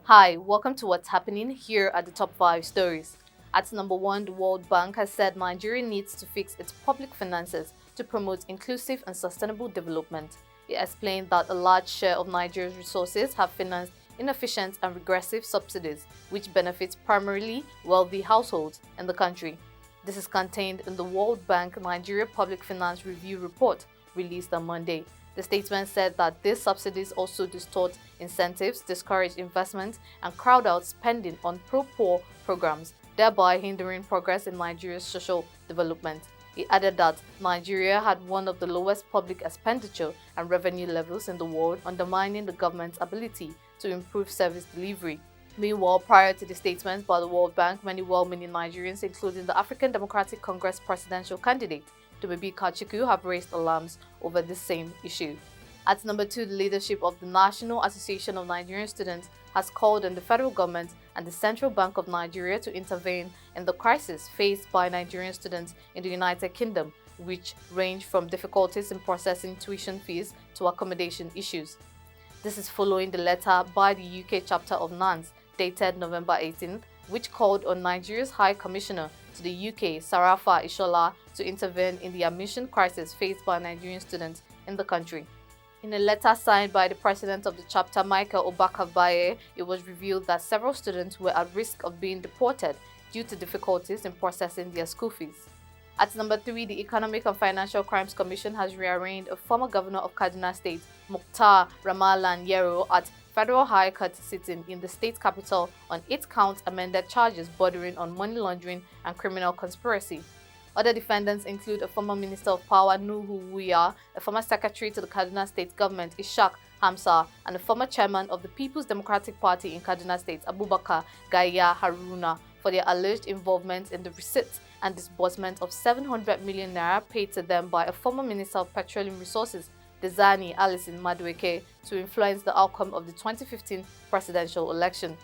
Hi, welcome to what's happening here at the top 5 stories. At number 1, the World Bank has said Nigeria needs to fix its public finances to promote inclusive and sustainable development. It explained that a large share of Nigeria's resources have financed inefficient and regressive subsidies, which benefits primarily wealthy households in the country. This is contained in the World Bank Nigeria Public Finance Review report released on Monday. The statement said that these subsidies also distort incentives, discourage investment, and crowd out spending on pro-poor programs, thereby hindering progress in Nigeria's social development. He added that Nigeria had one of the lowest public expenditure and revenue levels in the world, undermining the government's ability to improve service delivery. Meanwhile, prior to the statement by the World Bank, many well-meaning Nigerians, including the African Democratic Congress presidential candidate, Tobebi Kachiku, have raised alarms over the same issue. At number 2, the leadership of the National Association of Nigerian Students has called on the federal government and the Central Bank of Nigeria to intervene in the crisis faced by Nigerian students in the United Kingdom, which range from difficulties in processing tuition fees to accommodation issues. This is following the letter by the UK chapter of NANS dated November 18th, which called on Nigeria's High Commissioner to the UK, Sarafa Ishola, to intervene in the admission crisis faced by Nigerian students in the country. In a letter signed by the president of the chapter, Michael Obakabaye, it was revealed that several students were at risk of being deported due to difficulties in processing their school fees. At number 3, the Economic and Financial Crimes Commission has rearranged a former governor of Kaduna State, Mukhtar Ramalan Yero, at Federal High Court sitting in the state capital on 8-count amended charges bordering on money laundering and criminal conspiracy. Other defendants include a former Minister of Power, Nuhu Wuya, a former secretary to the Kaduna State government, Ishaq Hamza, and a former chairman of the People's Democratic Party in Kaduna State, Abubakar Gaya Haruna, for their alleged involvement in the receipt and disbursement of 700 million naira paid to them by a former Minister of Petroleum Resources, Dezani Alison Madueke, to influence the outcome of the 2015 presidential election.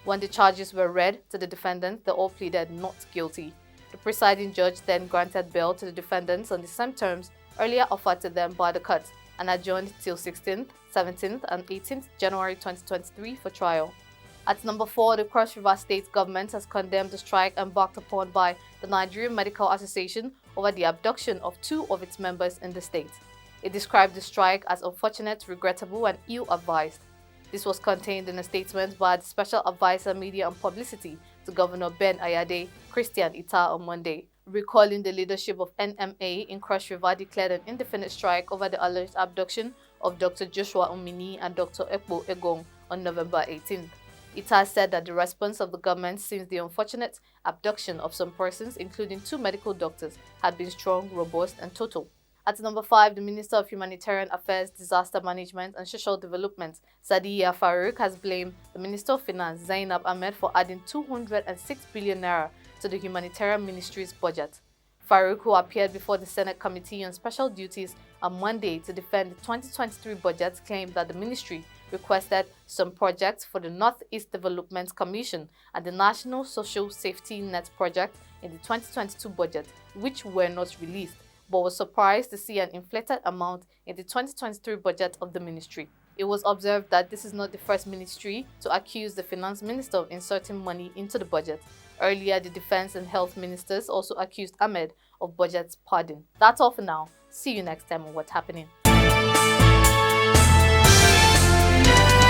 When the charges were read to the defendants, they all pleaded not guilty. The presiding judge then granted bail to the defendants on the same terms earlier offered to them by the court and adjourned till 16th, 17th, and 18th January 2023 for trial. At number 4, the Cross River State government has condemned the strike embarked upon by the Nigerian Medical Association over the abduction of 2 of its members in the state. It described the strike as unfortunate, regrettable, and ill-advised. This was contained in a statement by the Special Advisor Media and Publicity to Governor Ben Ayade, Christian Ita, on Monday, recalling the leadership of NMA in Cross River declared an indefinite strike over the alleged abduction of Dr. Joshua Umini and Dr. Ekpo Egong on November 18th. Ita said that the response of the government since the unfortunate abduction of some persons, including 2 medical doctors, had been strong, robust, and total. At number 5, the Minister of Humanitarian Affairs, Disaster Management and Social Development, Sadiya Farouk, has blamed the Minister of Finance, Zainab Ahmed, for adding 206 billion naira to the Humanitarian Ministry's budget. Farouk, who appeared before the Senate Committee on Special Duties on Monday to defend the 2023 budget, claimed that the ministry requested some projects for the Northeast Development Commission and the National Social Safety Net project in the 2022 budget, which were not released, but was surprised to see an inflated amount in the 2023 budget of the ministry. It was observed that this is not the first ministry to accuse the finance minister of inserting money into the budget. Earlier, the defense and health ministers also accused Ahmed of budget padding. That's all for now. See you next time on What's Happening.